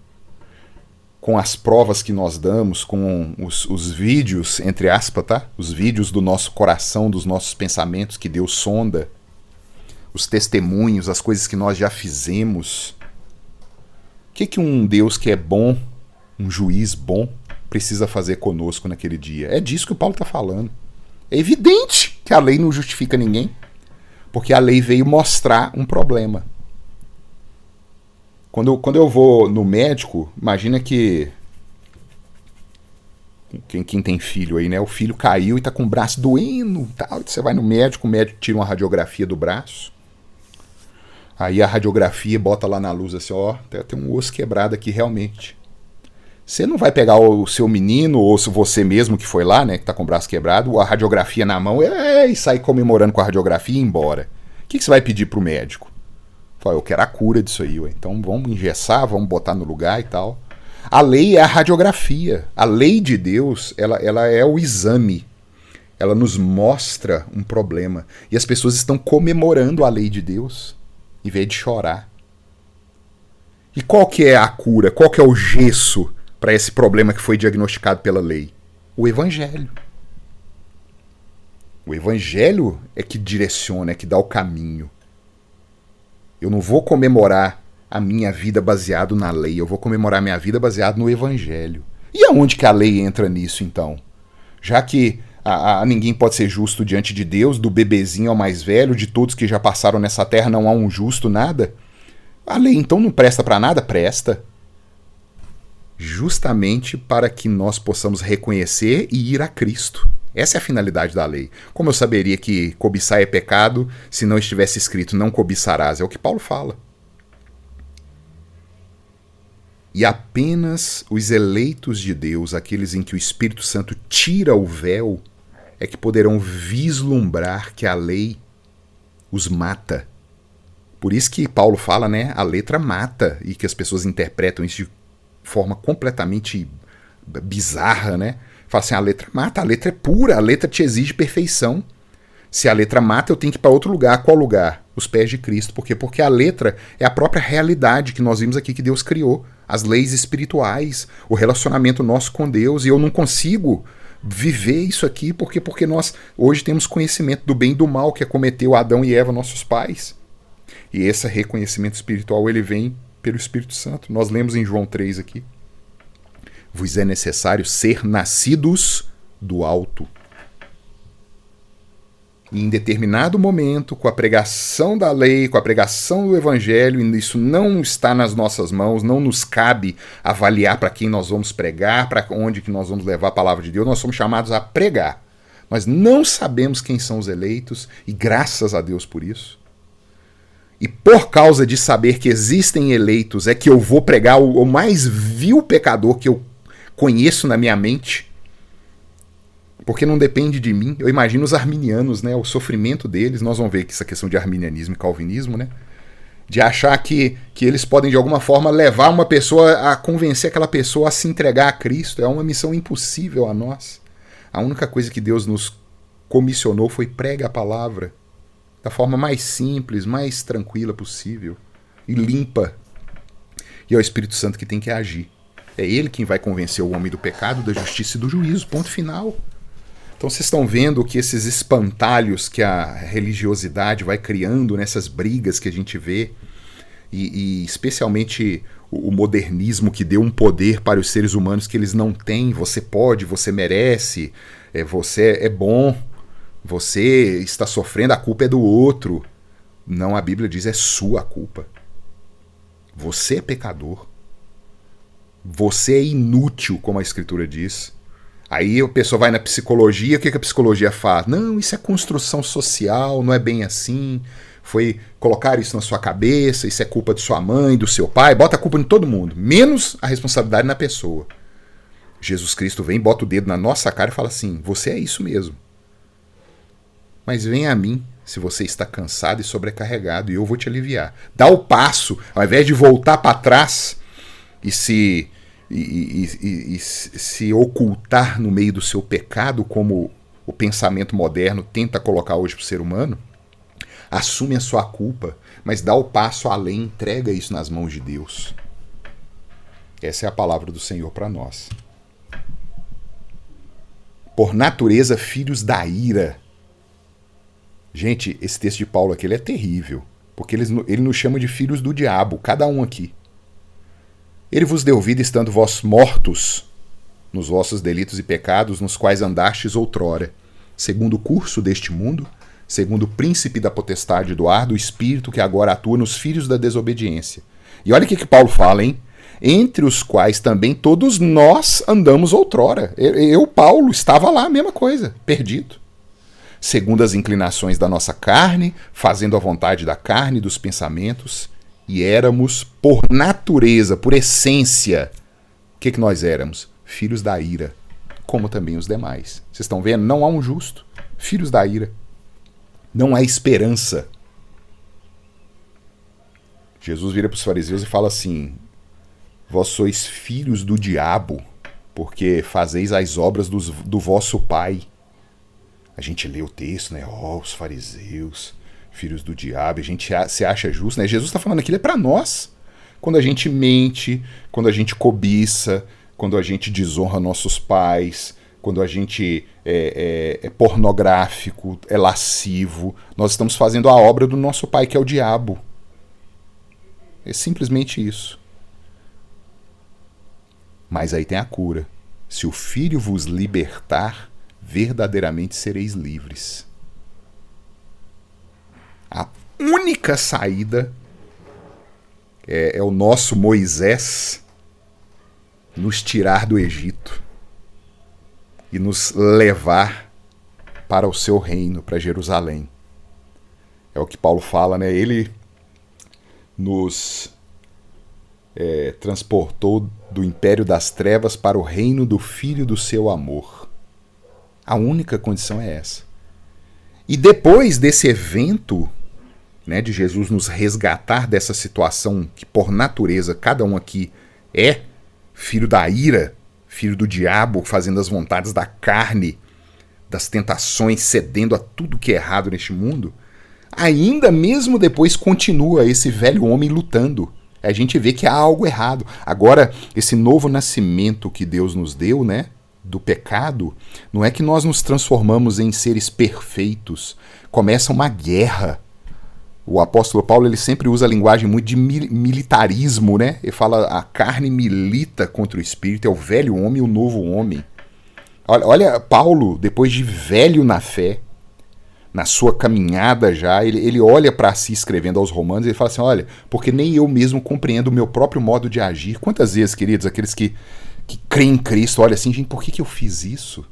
com as provas que nós damos, com os vídeos, entre aspas, tá? Os vídeos do nosso coração, dos nossos pensamentos que Deus sonda, os testemunhos, as coisas que nós já fizemos? O que um Deus que é bom, um juiz bom, precisa fazer conosco naquele dia? É disso que o Paulo está falando. É evidente que a lei não justifica ninguém, porque a lei veio mostrar um problema. Quando eu vou no médico, imagina que quem tem filho aí, né? O filho caiu e tá com o braço doendo, tal. Você vai no médico, o médico tira uma radiografia do braço. Aí a radiografia bota lá na luz assim, tem um osso quebrado aqui realmente. Você não vai pegar o seu menino, ou você mesmo que foi lá, né, que tá com o braço quebrado, a radiografia na mão, e sair comemorando com a radiografia e ir embora. O que você vai pedir pro médico? Fala, eu quero a cura disso aí, ué. Então vamos engessar, vamos botar no lugar e tal. A lei é a radiografia. A lei de Deus, ela é o exame. Ela nos mostra um problema. E as pessoas estão comemorando a lei de Deus, em vez de chorar. E qual que é a cura? Qual que é o gesso para esse problema que foi diagnosticado pela lei? O Evangelho. O Evangelho é que direciona, é que dá o caminho. Eu não vou comemorar a minha vida baseado na lei, eu vou comemorar a minha vida baseado no Evangelho. E aonde que a lei entra nisso, então? Já que ninguém pode ser justo diante de Deus, do bebezinho ao mais velho, de todos que já passaram nessa terra, não há um justo nada. A lei então não presta para nada? Presta. Justamente para que nós possamos reconhecer e ir a Cristo. Essa é a finalidade da lei. Como eu saberia que cobiçar é pecado se não estivesse escrito não cobiçarás? É o que Paulo fala. E apenas os eleitos de Deus, aqueles em que o Espírito Santo tira o véu, é que poderão vislumbrar que a lei os mata. Por isso que Paulo fala, né? A letra mata, e que as pessoas interpretam isso de forma completamente bizarra, né? Fala assim, a letra mata, a letra é pura, a letra te exige perfeição. Se a letra mata, eu tenho que ir para outro lugar. Qual lugar? Os pés de Cristo. Por quê? Porque a letra é a própria realidade que nós vimos aqui que Deus criou. As leis espirituais, o relacionamento nosso com Deus. E eu não consigo viver isso aqui porque nós hoje temos conhecimento do bem e do mal que acometeu Adão e Eva, nossos pais. E esse reconhecimento espiritual, ele vem pelo Espírito Santo. Nós lemos em João 3 aqui. Vos é necessário ser nascidos do alto. E em determinado momento, com a pregação da lei, com a pregação do Evangelho, e isso não está nas nossas mãos, não nos cabe avaliar para quem nós vamos pregar, para onde que nós vamos levar a palavra de Deus, nós somos chamados a pregar. Nós não sabemos quem são os eleitos, e graças a Deus por isso. E por causa de saber que existem eleitos, é que eu vou pregar o mais vil pecador que eu conheço na minha mente, porque não depende de mim. Eu imagino os arminianos, né, o sofrimento deles. Nós vamos ver que essa questão de arminianismo e calvinismo, né, de achar que eles podem de alguma forma levar uma pessoa a convencer aquela pessoa a se entregar a Cristo. É uma missão impossível a nós. A única coisa que Deus nos comissionou foi pregar a palavra da forma mais simples, mais tranquila possível e limpa. E é o Espírito Santo que tem que agir. É ele quem vai convencer o homem do pecado, da justiça e do juízo. Ponto final. Então vocês estão vendo que esses espantalhos que a religiosidade vai criando nessas brigas que a gente vê, e especialmente o modernismo que deu um poder para os seres humanos que eles não têm. Você pode, você merece, você é bom, você está sofrendo, a culpa é do outro. Não, a Bíblia diz, é sua culpa. Você é pecador. Você é inútil, como a Escritura diz. Aí a pessoa vai na psicologia, o que a psicologia faz? Não, isso é construção social, não é bem assim. Foi colocar isso na sua cabeça, isso é culpa de sua mãe, do seu pai. Bota a culpa em todo mundo, menos a responsabilidade na pessoa. Jesus Cristo vem, bota o dedo na nossa cara e fala assim, você é isso mesmo. Mas venha a mim, se você está cansado e sobrecarregado, e eu vou te aliviar. Dá o passo, ao invés de voltar para trás e se ocultar no meio do seu pecado, como o pensamento moderno tenta colocar hoje para o ser humano. Assume a sua culpa, mas dá o passo além, entrega isso nas mãos de Deus. Essa é a palavra do Senhor para nós. Por natureza, filhos da ira. Gente, esse texto de Paulo aqui ele é terrível, porque ele nos chama de filhos do diabo, cada um aqui. Ele vos deu vida estando vós mortos nos vossos delitos e pecados, nos quais andastes outrora, segundo o curso deste mundo, segundo o príncipe da potestade do ar, do espírito que agora atua nos filhos da desobediência. E olha o que Paulo fala, hein? Entre os quais também todos nós andamos outrora. Eu, Paulo, estava lá, a mesma coisa, perdido. Segundo as inclinações da nossa carne, fazendo a vontade da carne e dos pensamentos, e éramos, por natureza, por essência, o que nós éramos? Filhos da ira, como também os demais. Vocês estão vendo? Não há um justo. Filhos da ira. Não há esperança. Jesus vira para os fariseus e fala assim, vós sois filhos do diabo, porque fazeis as obras do vosso pai. A gente lê o texto, né? Os fariseus, filhos do diabo, a gente se acha justo, né? Jesus está falando aquilo é para nós. Quando a gente mente, quando a gente cobiça, quando a gente desonra nossos pais, quando a gente é pornográfico, é lascivo, nós estamos fazendo a obra do nosso pai, que é o diabo. É simplesmente isso. Mas aí tem a cura. Se o Filho vos libertar, verdadeiramente sereis livres. A única saída é o nosso Moisés nos tirar do Egito e nos levar para o seu reino, para Jerusalém. É o que Paulo fala, né? Ele nos transportou do império das trevas para o reino do Filho do seu amor. A única condição é essa. E depois desse evento, né, de Jesus nos resgatar dessa situação que por natureza cada um aqui é filho da ira, filho do diabo, fazendo as vontades da carne, das tentações, cedendo a tudo que é errado neste mundo, ainda mesmo depois continua esse velho homem lutando. A gente vê que há algo errado. Agora, esse novo nascimento que Deus nos deu, né, do pecado, não é que nós nos transformamos em seres perfeitos. Começa uma guerra. O apóstolo Paulo ele sempre usa a linguagem muito de militarismo, né? Ele fala a carne milita contra o espírito, é o velho homem e o novo homem. Olha Paulo, depois de velho na fé, na sua caminhada já, ele olha para si escrevendo aos Romanos e ele fala assim, olha, porque nem eu mesmo compreendo o meu próprio modo de agir. Quantas vezes, queridos, aqueles que creem em Cristo, olha assim, gente, por que eu fiz isso?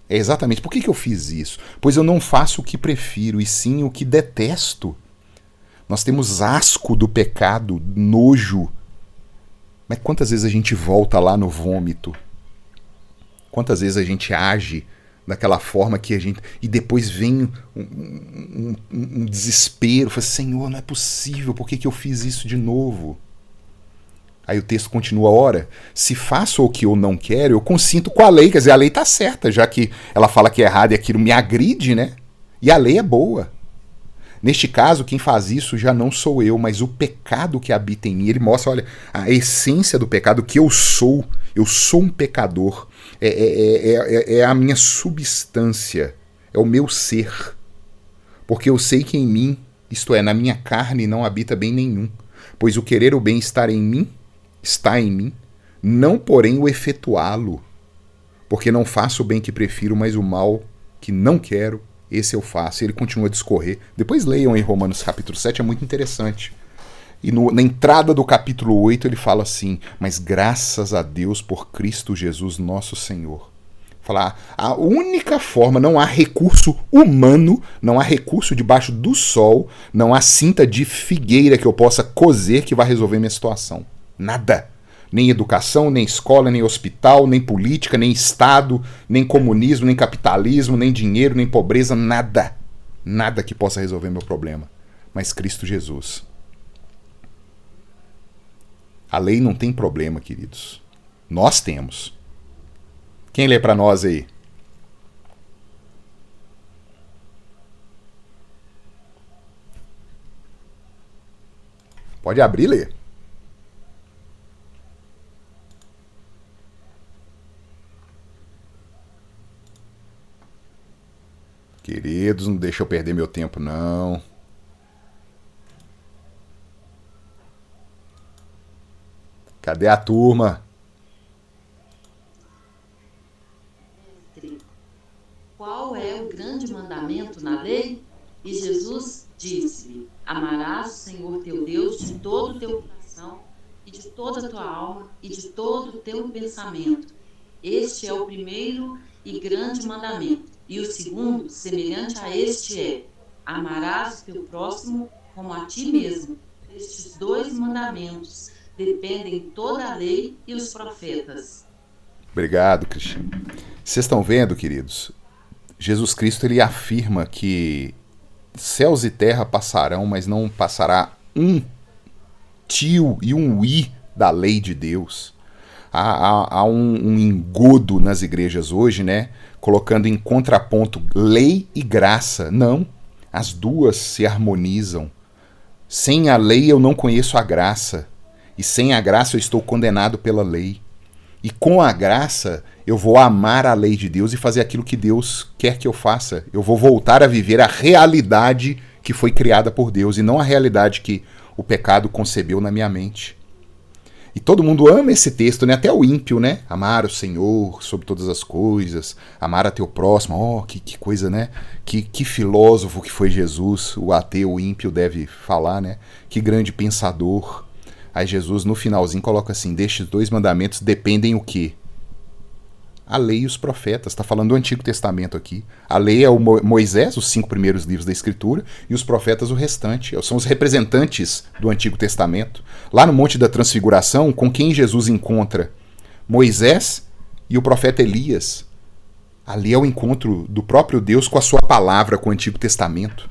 É exatamente, por que eu fiz isso? Pois eu não faço o que prefiro, e sim o que detesto. Nós temos asco do pecado, nojo. Mas quantas vezes a gente volta lá no vômito? Quantas vezes a gente age daquela forma que a gente... E depois vem um desespero. Fala, Senhor, não é possível, por que eu fiz isso de novo? Aí o texto continua, ora, se faço o que eu não quero, eu consinto com a lei. Quer dizer, a lei está certa, já que ela fala que é errado e aquilo me agride, né? E a lei é boa. Neste caso, quem faz isso já não sou eu, mas o pecado que habita em mim. Ele mostra, olha, a essência do pecado, que eu sou um pecador. É a minha substância, é o meu ser. Porque eu sei que em mim, isto é, na minha carne, não habita bem nenhum. Pois o querer o bem está em mim, não porém o efetuá-lo. Porque não faço o bem que prefiro, mas o mal que não quero, esse eu faço. Ele continua a discorrer. Depois leiam em Romanos capítulo 7, é muito interessante. E na entrada do capítulo 8 ele fala assim, mas graças a Deus por Cristo Jesus nosso Senhor. Falar, a única forma, não há recurso humano, não há recurso debaixo do sol, não há cinta de figueira que eu possa coser que vai resolver minha situação. Nada. Nem educação, nem escola, nem hospital, nem política, nem Estado, nem comunismo, nem capitalismo, nem dinheiro, nem pobreza, nada. Nada que possa resolver meu problema. Mas Cristo Jesus. A lei não tem problema, queridos. Nós temos. Quem lê para nós aí? Pode abrir e ler. Queridos, não deixa eu perder meu tempo, não. Cadê a turma? Qual é o grande mandamento na lei? E Jesus disse-lhe, amarás o Senhor teu Deus de todo o teu coração, e de toda a tua alma, e de todo o teu pensamento. Este é o primeiro e grande mandamento. E o segundo, semelhante a este, é: amarás o teu próximo como a ti mesmo. Estes dois mandamentos dependem toda a lei e os profetas. Obrigado, Cristiano. Vocês estão vendo, queridos? Jesus Cristo ele afirma que céus e terra passarão, mas não passará um tio e um i da lei de Deus. Há um engodo nas igrejas hoje, né? Colocando em contraponto lei e graça. Não, as duas se harmonizam. Sem a lei eu não conheço a graça. E sem a graça eu estou condenado pela lei. E com a graça eu vou amar a lei de Deus e fazer aquilo que Deus quer que eu faça. Eu vou voltar a viver a realidade que foi criada por Deus e não a realidade que o pecado concebeu na minha mente. E todo mundo ama esse texto, né? Até o ímpio, né? Amar o Senhor sobre todas as coisas, amar a teu próximo. Oh, que coisa, né? Que filósofo que foi Jesus, o ateu, o ímpio deve falar, né? Que grande pensador. Aí Jesus no finalzinho coloca assim, destes 2 mandamentos dependem o quê? A lei e os profetas. Está falando do Antigo Testamento aqui. A lei é o Moisés, os 5 primeiros livros da Escritura, e os profetas o restante. São os representantes do Antigo Testamento. Lá no Monte da Transfiguração, com quem Jesus encontra? Moisés e o profeta Elias. Ali é o encontro do próprio Deus com a sua palavra, com o Antigo Testamento.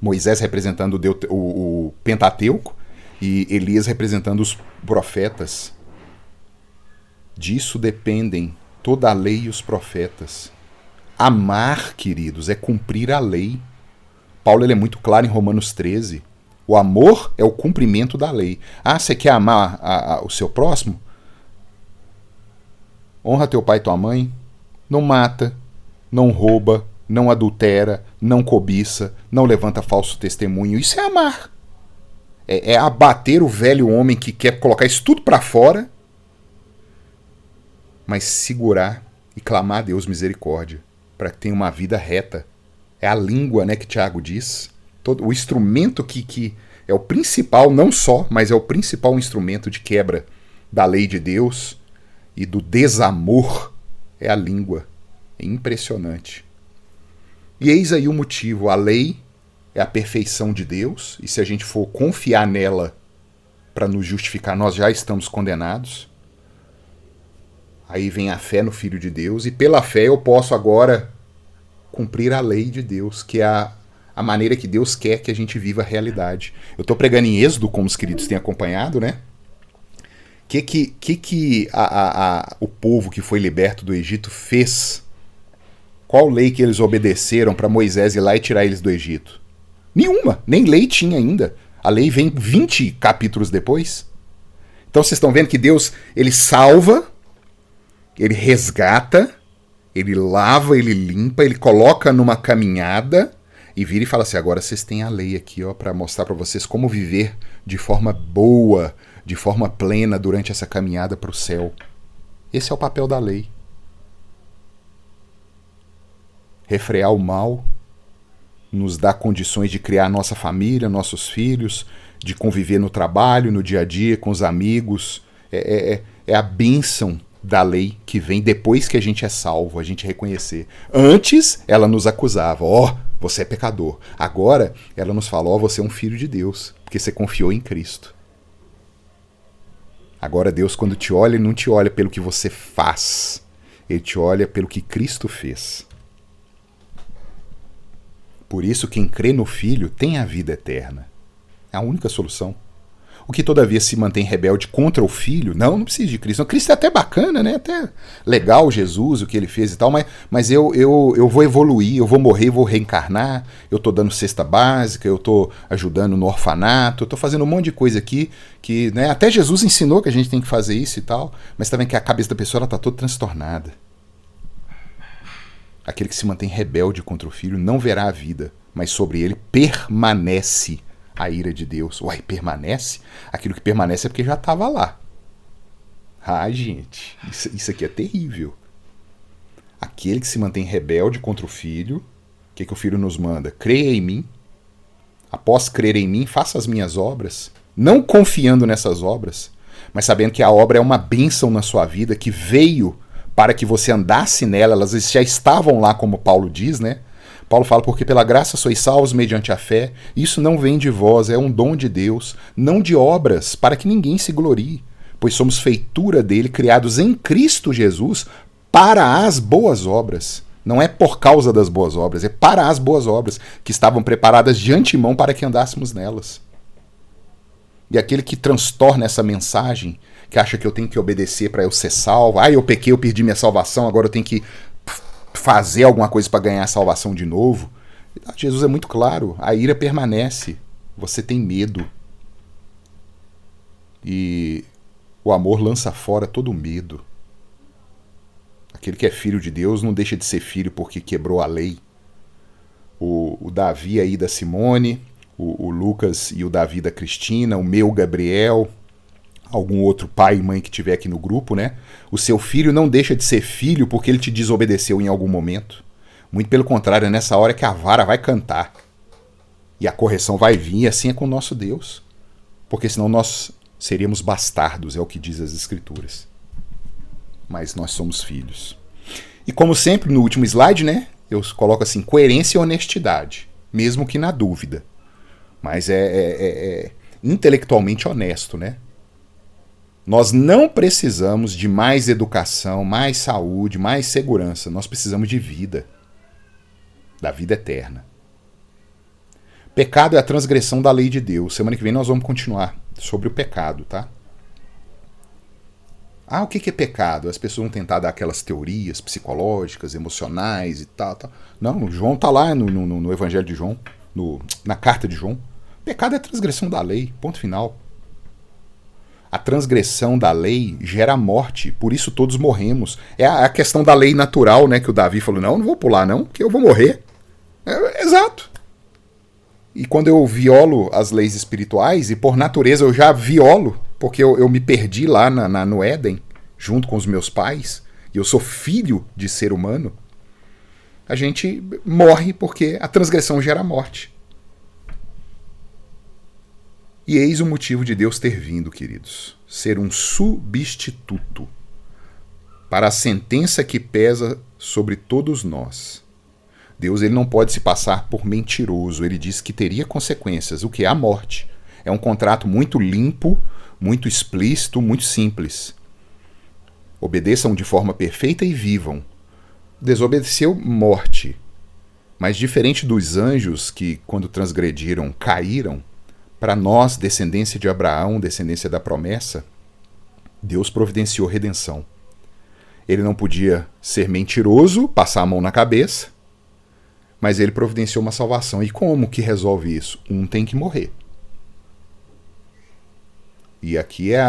Moisés representando o Pentateuco e Elias representando os profetas. Disso dependem toda a lei e os profetas. Amar, queridos, é cumprir a lei. Paulo ele é muito claro em Romanos 13. O amor é o cumprimento da lei. Ah, você quer amar o seu próximo? Honra teu pai e tua mãe. Não mata, não rouba, não adultera, não cobiça, não levanta falso testemunho. Isso é amar. É abater o velho homem que quer colocar isso tudo para fora, mas segurar e clamar a Deus misericórdia, para que tenha uma vida reta. É a língua, né, que Tiago diz. O instrumento que é o principal, não só, mas é o principal instrumento de quebra da lei de Deus e do desamor, é a língua. É impressionante. E eis aí o motivo. A lei é a perfeição de Deus, e se a gente for confiar nela para nos justificar, nós já estamos condenados. Aí vem a fé no Filho de Deus, e pela fé eu posso agora cumprir a lei de Deus, que é a maneira que Deus quer que a gente viva a realidade. Eu estou pregando em Êxodo, como os queridos têm acompanhado, né? O povo que foi liberto do Egito fez? Qual lei que eles obedeceram para Moisés ir lá e tirar eles do Egito? Nenhuma, nem lei tinha ainda. A lei vem 20 capítulos depois. Então vocês estão vendo que Deus, ele salva, ele resgata, ele lava, ele limpa, ele coloca numa caminhada e vira e fala assim, agora vocês têm a lei aqui, ó, para mostrar para vocês como viver de forma boa, de forma plena durante essa caminhada para o céu. Esse é o papel da lei. Refrear o mal, nos dá condições de criar nossa família, nossos filhos, de conviver no trabalho, no dia a dia, com os amigos. É a bênção da lei que vem depois que a gente é salvo, a gente reconhecer. Antes, ela nos acusava, você é pecador. Agora, ela nos fala, você é um filho de Deus, porque você confiou em Cristo. Agora Deus, quando te olha, ele não te olha pelo que você faz, ele te olha pelo que Cristo fez. Por isso, quem crê no Filho tem a vida eterna. É a única solução. O que todavia se mantém rebelde contra o Filho, não precisa de Cristo. Cristo é até bacana, né? Até legal Jesus, o que ele fez e tal, mas eu vou evoluir, eu vou morrer, vou reencarnar, eu tô dando cesta básica, eu tô ajudando no orfanato, eu tô fazendo um monte de coisa aqui, que, né, até Jesus ensinou que a gente tem que fazer isso e tal, mas também que a cabeça da pessoa ela tá toda transtornada. Aquele que se mantém rebelde contra o Filho não verá a vida, mas sobre ele permanece a ira de Deus. Uai, permanece? Aquilo que permanece é porque já estava lá. Gente, isso aqui é terrível. Aquele que se mantém rebelde contra o Filho, o que o Filho nos manda? Creia em mim. Após crer em mim, faça as minhas obras. Não confiando nessas obras, mas sabendo que a obra é uma bênção na sua vida, que veio para que você andasse nela. Elas já estavam lá, como Paulo diz, né? Paulo fala, porque pela graça sois salvos mediante a fé, isso não vem de vós, é um dom de Deus, não de obras, para que ninguém se glorie, pois somos feitura dele, criados em Cristo Jesus, para as boas obras. Não é por causa das boas obras, é para as boas obras, que estavam preparadas de antemão para que andássemos nelas. E aquele que transtorna essa mensagem, que acha que eu tenho que obedecer para eu ser salvo, eu pequei, eu perdi minha salvação, agora eu tenho que fazer alguma coisa para ganhar a salvação de novo. Jesus é muito claro, a ira permanece, você tem medo. E o amor lança fora todo medo. Aquele que é filho de Deus não deixa de ser filho porque quebrou a lei. O Davi aí da Simone, o Lucas e o Davi da Cristina, o meu Gabriel, algum outro pai e mãe que tiver aqui no grupo, né? O seu filho não deixa de ser filho porque ele te desobedeceu em algum momento. Muito pelo contrário, é nessa hora que a vara vai cantar. E a correção vai vir, e assim é com o nosso Deus. Porque senão nós seríamos bastardos, é o que diz as Escrituras. Mas nós somos filhos. E como sempre, no último slide, né? Eu coloco assim, coerência e honestidade. Mesmo que na dúvida. Mas é intelectualmente honesto, né? Nós não precisamos de mais educação, mais saúde, mais segurança. Nós precisamos de vida. Da vida eterna. Pecado é a transgressão da lei de Deus. Semana que vem nós vamos continuar sobre o pecado, tá? O que é pecado? As pessoas vão tentar dar aquelas teorias psicológicas, emocionais e tal. Não, o João está lá no Evangelho de João, na carta de João. Pecado é a transgressão da lei, ponto final. A transgressão da lei gera morte, por isso todos morremos. É a questão da lei natural, né, que o Davi falou, não vou pular não, porque eu vou morrer. Exato. E quando eu violo as leis espirituais, e por natureza eu já violo, porque eu me perdi lá no Éden, junto com os meus pais, e eu sou filho de ser humano, a gente morre porque a transgressão gera morte. E eis o motivo de Deus ter vindo, queridos, ser um substituto para a sentença que pesa sobre todos nós. Deus ele não pode se passar por mentiroso, ele disse que teria consequências, o que é a morte. É um contrato muito limpo, muito explícito, muito simples. Obedeçam de forma perfeita e vivam. Desobedeceu, morte. Mas diferente dos anjos que, quando transgrediram, caíram, para nós, descendência de Abraão, descendência da promessa, Deus providenciou redenção. Ele não podia ser mentiroso, passar a mão na cabeça, mas ele providenciou uma salvação. E como que resolve isso? Um tem que morrer. E aqui é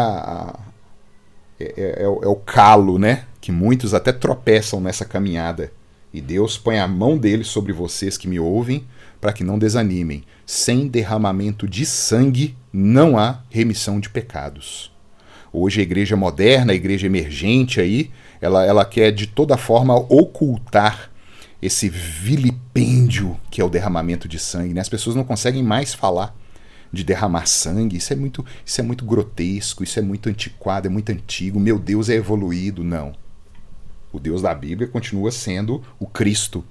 o calo, né? Que muitos até tropeçam nessa caminhada. E Deus põe a mão dele sobre vocês que me ouvem, para que não desanimem. Sem derramamento de sangue não há remissão de pecados. Hoje a igreja moderna, a igreja emergente aí, ela quer de toda forma ocultar esse vilipêndio que é o derramamento de sangue, né? As pessoas não conseguem mais falar de derramar sangue. Isso é muito grotesco, isso é muito antiquado, é muito antigo. Meu Deus é evoluído. Não. O Deus da Bíblia continua sendo o Cristo,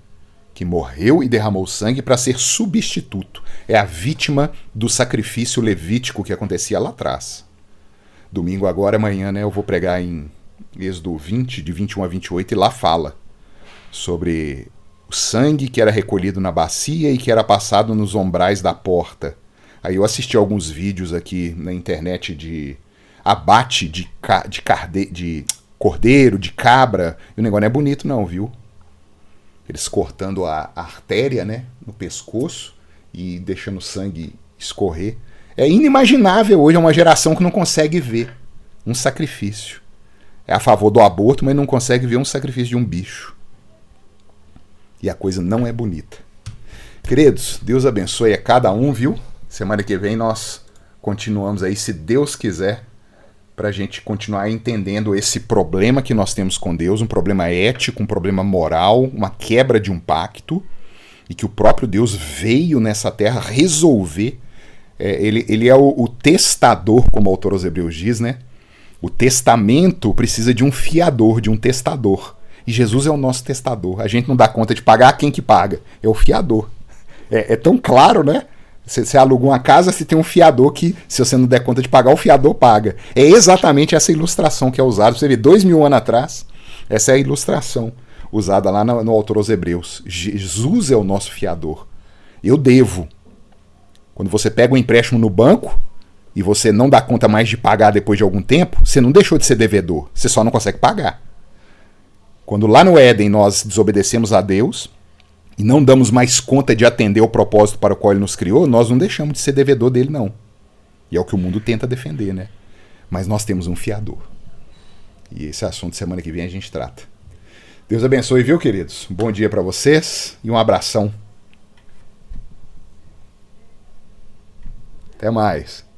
que morreu e derramou sangue para ser substituto. É a vítima do sacrifício levítico que acontecia lá atrás. Domingo agora, amanhã, né, eu vou pregar em Êxodo 20, de 21 a 28, e lá fala sobre o sangue que era recolhido na bacia e que era passado nos umbrais da porta. Aí eu assisti alguns vídeos aqui na internet de abate de cordeiro, de cabra, e o negócio não é bonito não, viu? Eles cortando a artéria, né, no pescoço e deixando o sangue escorrer. É inimaginável hoje, é uma geração que não consegue ver um sacrifício. É a favor do aborto, mas não consegue ver um sacrifício de um bicho. E a coisa não é bonita. Queridos, Deus abençoe a cada um, viu? Semana que vem nós continuamos aí, se Deus quiser, para a gente continuar entendendo esse problema que nós temos com Deus, um problema ético, um problema moral, uma quebra de um pacto, e que o próprio Deus veio nessa terra resolver. Ele é o testador, como o autor aos Hebreus diz, né? O testamento precisa de um fiador, de um testador. E Jesus é o nosso testador. A gente não dá conta de pagar, quem que paga? É o fiador. É tão claro, né? Você aluga uma casa, você tem um fiador que, se você não der conta de pagar, o fiador paga. É exatamente essa ilustração que é usada. Você vê, 2000 anos atrás, essa é a ilustração usada lá no autor aos Hebreus. Jesus é o nosso fiador. Eu devo. Quando você pega um empréstimo no banco, e você não dá conta mais de pagar depois de algum tempo, você não deixou de ser devedor, você só não consegue pagar. Quando lá no Éden nós desobedecemos a Deus e não damos mais conta de atender o propósito para o qual Ele nos criou, nós não deixamos de ser devedor dele, não. E é o que o mundo tenta defender, né? Mas nós temos um fiador. E esse assunto semana que vem a gente trata. Deus abençoe, viu, queridos? Um bom dia para vocês e um abração. Até mais.